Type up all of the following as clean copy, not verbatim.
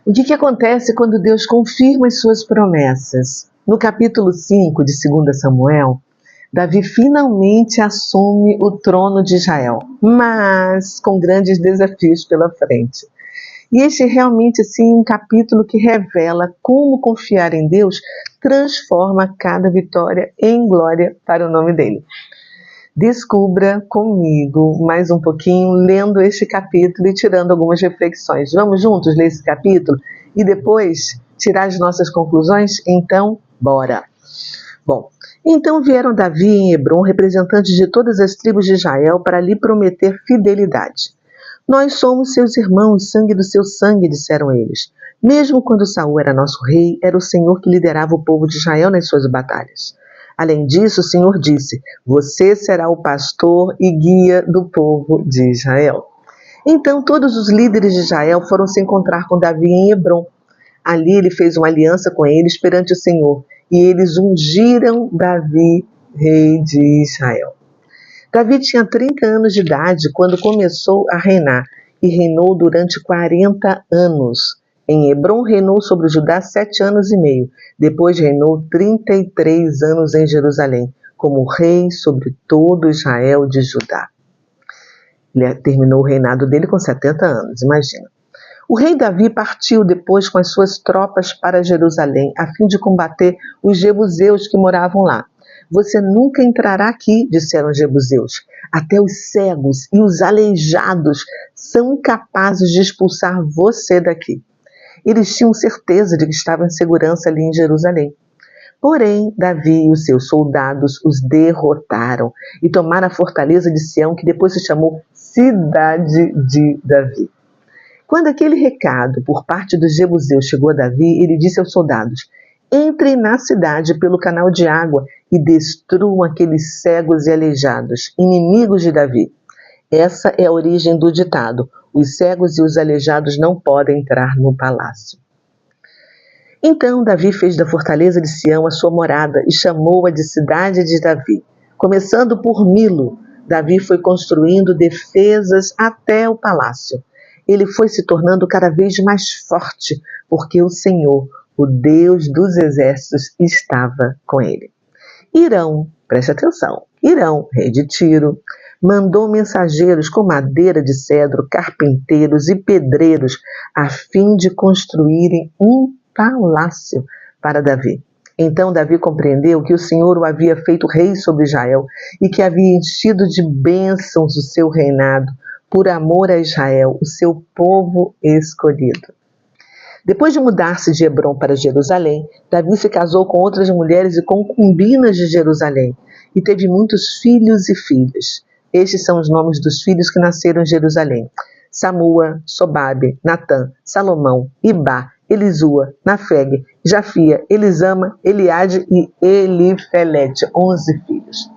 O que acontece quando Deus confirma as suas promessas? No capítulo 5 de 2 Samuel, Davi finalmente assume o trono de Israel, mas com grandes desafios pela frente. E este é realmente um capítulo que revela como confiar em Deus transforma cada vitória em glória para o nome dele. Descubra comigo mais um pouquinho lendo este capítulo e tirando algumas reflexões. Vamos juntos ler esse capítulo e depois tirar as nossas conclusões? Então, bora! Bom, então vieram Davi em Hebrom, representantes de todas as tribos de Israel, para lhe prometer fidelidade. Nós somos seus irmãos, sangue do seu sangue, disseram eles. Mesmo quando Saul era nosso rei, era o Senhor que liderava o povo de Israel nas suas batalhas. Além disso, o Senhor disse: você será o pastor e guia do povo de Israel. Então todos os líderes de Israel foram se encontrar com Davi em Hebrom. Ali ele fez uma aliança com eles perante o Senhor, e eles ungiram Davi, rei de Israel. Davi tinha 30 anos de idade quando começou a reinar, e reinou durante 40 anos. Em Hebrom reinou sobre Judá 7 anos e meio. Depois reinou 33 anos em Jerusalém, como rei sobre todo Israel de Judá. Ele terminou o reinado dele com 70 anos, imagina. O rei Davi partiu depois com as suas tropas para Jerusalém, a fim de combater os jebuseus que moravam lá. Você nunca entrará aqui, disseram os jebuseus. Até os cegos e os aleijados são incapazes de expulsar você daqui. Eles tinham certeza de que estavam em segurança ali em Jerusalém. Porém, Davi e os seus soldados os derrotaram e tomaram a fortaleza de Sião, que depois se chamou Cidade de Davi. Quando aquele recado por parte dos jebuseus chegou a Davi, ele disse aos soldados: entrem na cidade pelo canal de água e destruam aqueles cegos e aleijados, inimigos de Davi. Essa é a origem do ditado: os cegos e os aleijados não podem entrar no palácio. Então Davi fez da fortaleza de Sião a sua morada e chamou-a de Cidade de Davi. Começando por Milo, Davi foi construindo defesas até o palácio. Ele foi se tornando cada vez mais forte, porque o Senhor, o Deus dos exércitos, estava com ele. Hirão, preste atenção, Hirão, rei de Tiro, mandou mensageiros com madeira de cedro, carpinteiros e pedreiros, a fim de construírem um palácio para Davi. Então Davi compreendeu que o Senhor o havia feito rei sobre Israel e que havia enchido de bênçãos o seu reinado, por amor a Israel, o seu povo escolhido. Depois de mudar-se de Hebrom para Jerusalém, Davi se casou com outras mulheres e concubinas de Jerusalém, e teve muitos filhos e filhas. Estes são os nomes dos filhos que nasceram em Jerusalém: Samua, Sobabe, Natã, Salomão, Ibá, Elisua, Nafeg, Jafia, Elisama, Eliade e Elifelete, 11 filhos.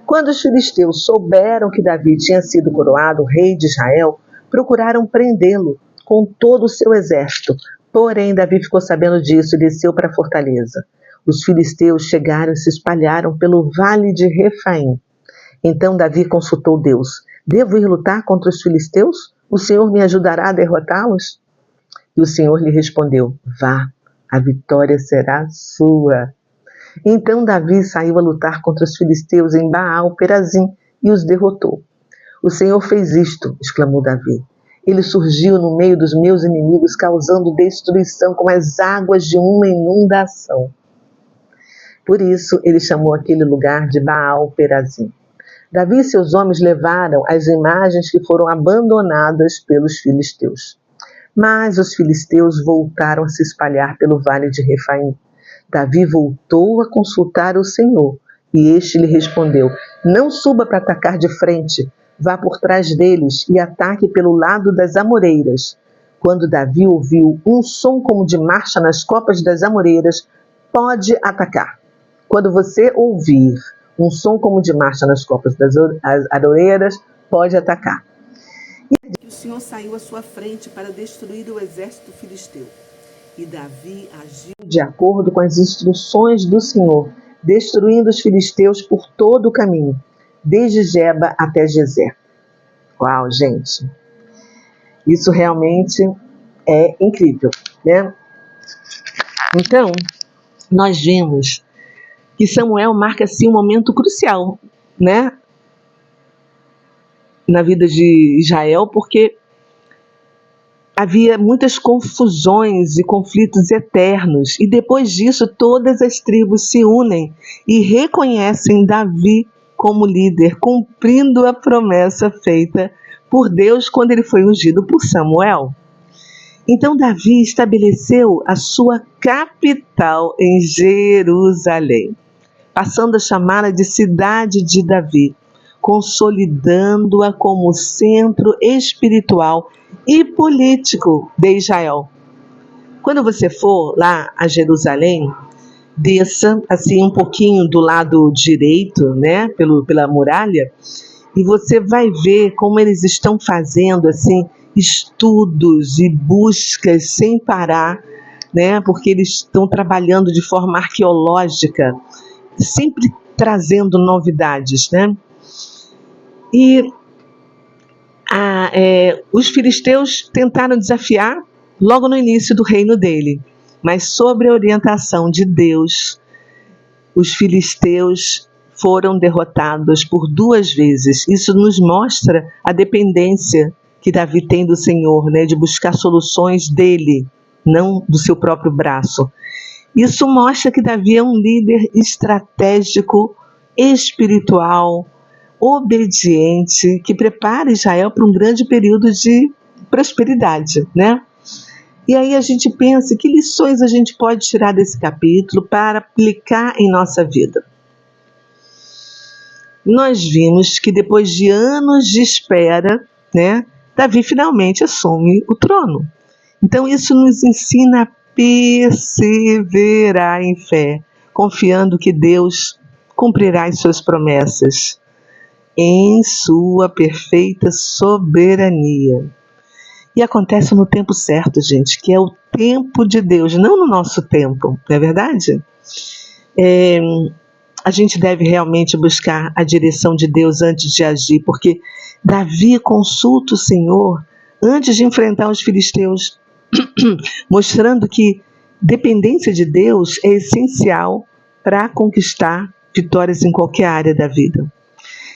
Quando os filisteus souberam que Davi tinha sido coroado rei de Israel, procuraram prendê-lo com todo o seu exército. Porém, Davi ficou sabendo disso e desceu para a fortaleza. Os filisteus chegaram e se espalharam pelo vale de Refaim. Então Davi consultou Deus: devo ir lutar contra os filisteus? O Senhor me ajudará a derrotá-los? E o Senhor lhe respondeu: vá, a vitória será sua. Então Davi saiu a lutar contra os filisteus em Baal-Perazim e os derrotou. O Senhor fez isto, exclamou Davi. Ele surgiu no meio dos meus inimigos, causando destruição como as águas de uma inundação. Por isso ele chamou aquele lugar de Baal-Perazim. Davi e seus homens levaram as imagens que foram abandonadas pelos filisteus. Mas os filisteus voltaram a se espalhar pelo vale de Refaim. Davi voltou a consultar o Senhor, e este lhe respondeu: não suba para atacar de frente, vá por trás deles e ataque pelo lado das amoreiras. Quando Davi ouviu um som como de marcha nas copas das amoreiras, pode atacar. Quando você ouvir um som como de marcha nas copas das amoreiras, pode atacar. E o Senhor saiu à sua frente para destruir o exército filisteu. E Davi agiu de acordo com as instruções do Senhor, destruindo os filisteus por todo o caminho, desde Geba até Gezer. Uau, gente! Isso realmente é incrível. né? Então, nós vimos que Samuel marca assim um momento crucial, né, na vida de Israel, porque havia muitas confusões e conflitos eternos, e depois disso todas as tribos se unem e reconhecem Davi como líder, cumprindo a promessa feita por Deus quando ele foi ungido por Samuel. Então Davi estabeleceu a sua capital em Jerusalém, passando a chamá-la de Cidade de Davi, consolidando-a como centro espiritual e político de Israel. Quando você for lá a Jerusalém, desça assim um pouquinho do lado direito, né, pela muralha, e você vai ver como eles estão fazendo assim estudos e buscas sem parar, né, porque eles estão trabalhando de forma arqueológica, sempre trazendo novidades, né? E os filisteus tentaram desafiar logo no início do reino dele, mas sob a orientação de Deus, os filisteus foram derrotados por 2 vezes. Isso nos mostra a dependência que Davi tem do Senhor, né, de buscar soluções dele, não do seu próprio braço. Isso mostra que Davi é um líder estratégico, espiritual, obediente, que prepara Israel para um grande período de prosperidade, né? E aí a gente pensa, que lições a gente pode tirar desse capítulo para aplicar em nossa vida? Nós vimos que depois de anos de espera, né, Davi finalmente assume o trono. Então isso nos ensina a perseverar em fé, confiando que Deus cumprirá as suas promessas em sua perfeita soberania. E acontece no tempo certo, gente, que é o tempo de Deus, não no nosso tempo, não é verdade? A gente deve realmente buscar a direção de Deus antes de agir, porque Davi consulta o Senhor antes de enfrentar os filisteus, mostrando que dependência de Deus é essencial para conquistar vitórias em qualquer área da vida.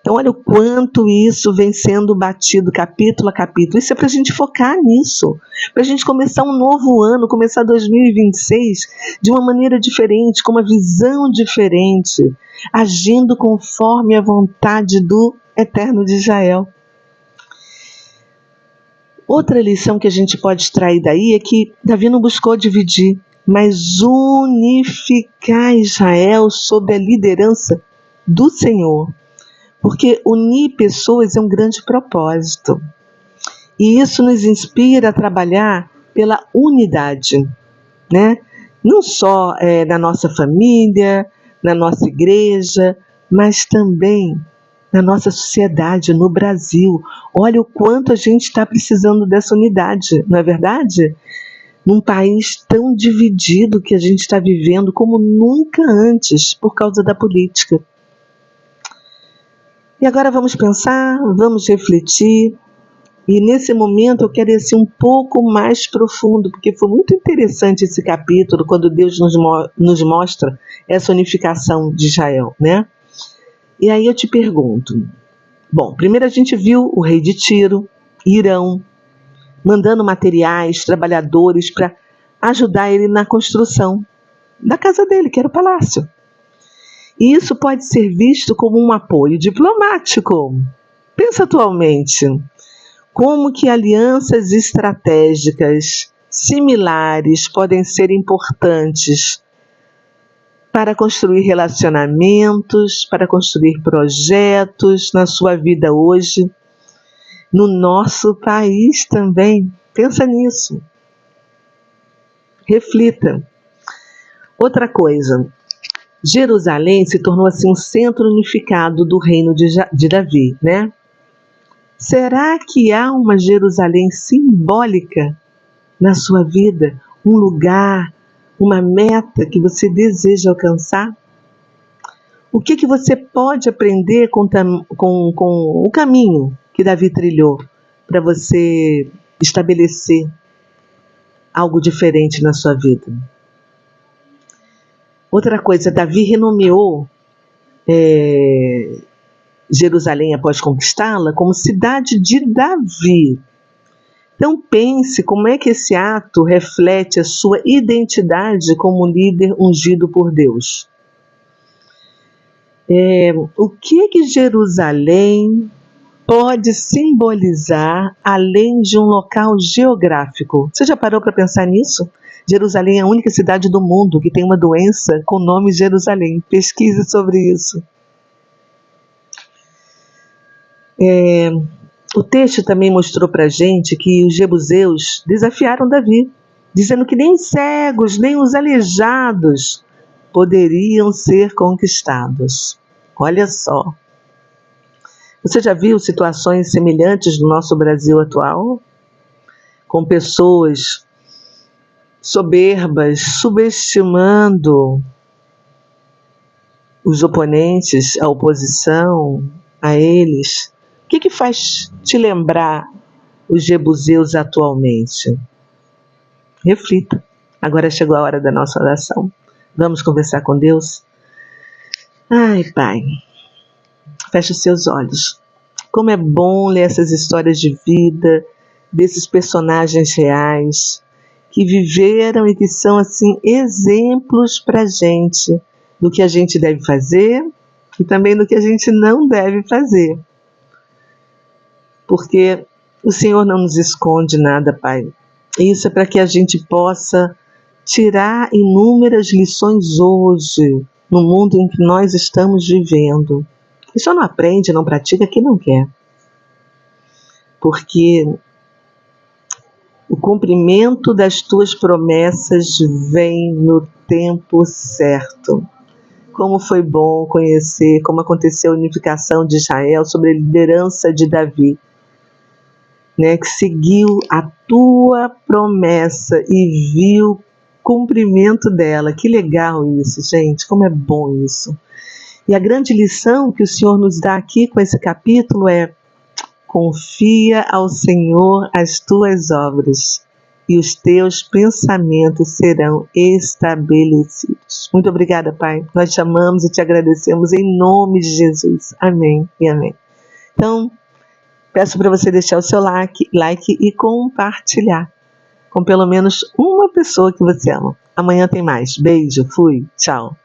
Então, olha o quanto isso vem sendo batido capítulo a capítulo. Isso é para a gente focar nisso, para a gente começar um novo ano, começar 2026 de uma maneira diferente, com uma visão diferente, agindo conforme a vontade do Eterno de Israel. Outra lição que a gente pode extrair daí é que Davi não buscou dividir, mas unificar Israel sob a liderança do Senhor. Porque unir pessoas é um grande propósito. E isso nos inspira a trabalhar pela unidade, né? Não só na nossa família, na nossa igreja, mas também na nossa sociedade, no Brasil. Olha o quanto a gente está precisando dessa unidade, não é verdade? Num país tão dividido que a gente está vivendo como nunca antes por causa da política. E agora vamos pensar, vamos refletir. E nesse momento eu quero ir assim um pouco mais profundo, porque foi muito interessante esse capítulo, quando Deus nos mostra essa unificação de Israel, né? E aí eu te pergunto, bom, primeiro a gente viu o rei de Tiro, Irão, mandando materiais, trabalhadores para ajudar ele na construção da casa dele, que era o palácio. E isso pode ser visto como um apoio diplomático. Pensa atualmente, como que alianças estratégicas similares podem ser importantes para construir relacionamentos, para construir projetos na sua vida hoje, no nosso país também. Pensa nisso. Reflita. Outra coisa, Jerusalém se tornou assim um centro unificado do reino de Davi, né? Será que há uma Jerusalém simbólica na sua vida? Um lugar, uma meta que você deseja alcançar? O que você pode aprender com o caminho que Davi trilhou para você estabelecer algo diferente na sua vida. Outra coisa, Davi renomeou Jerusalém após conquistá-la como cidade de Davi. Então pense como é que esse ato reflete a sua identidade como líder ungido por Deus. O que Jerusalém pode simbolizar além de um local geográfico? Você já parou para pensar nisso? Jerusalém é a única cidade do mundo que tem uma doença com o nome Jerusalém. Pesquise sobre isso. O texto também mostrou para a gente que os jebuseus desafiaram Davi, dizendo que nem os cegos, nem os aleijados poderiam ser conquistados. Olha só. Você já viu situações semelhantes no nosso Brasil atual? Com pessoas soberbas, subestimando os oponentes, a oposição a eles. O que faz te lembrar os jebuseus atualmente? Reflita. Agora chegou a hora da nossa oração. Vamos conversar com Deus? Ai, Pai, feche os seus olhos. Como é bom ler essas histórias de vida desses personagens reais que viveram e que são assim exemplos para a gente do que a gente deve fazer e também do que a gente não deve fazer. Porque o Senhor não nos esconde nada, Pai. Isso é para que a gente possa tirar inúmeras lições hoje, no mundo em que nós estamos vivendo. E só não aprende, não pratica quem não quer. Porque o cumprimento das tuas promessas vem no tempo certo. Como foi bom conhecer como aconteceu a unificação de Israel sob a liderança de Davi, que seguiu a tua promessa e viu o cumprimento dela. Que legal isso, gente, como é bom isso. E a grande lição que o Senhor nos dá aqui com esse capítulo é: confia ao Senhor as tuas obras e os teus pensamentos serão estabelecidos. Muito obrigada, Pai. Nós te amamos e te agradecemos em nome de Jesus. Amém e amém. Então, peço para você deixar o seu like e compartilhar com pelo menos uma pessoa que você ama. Amanhã tem mais. Beijo, fui, tchau.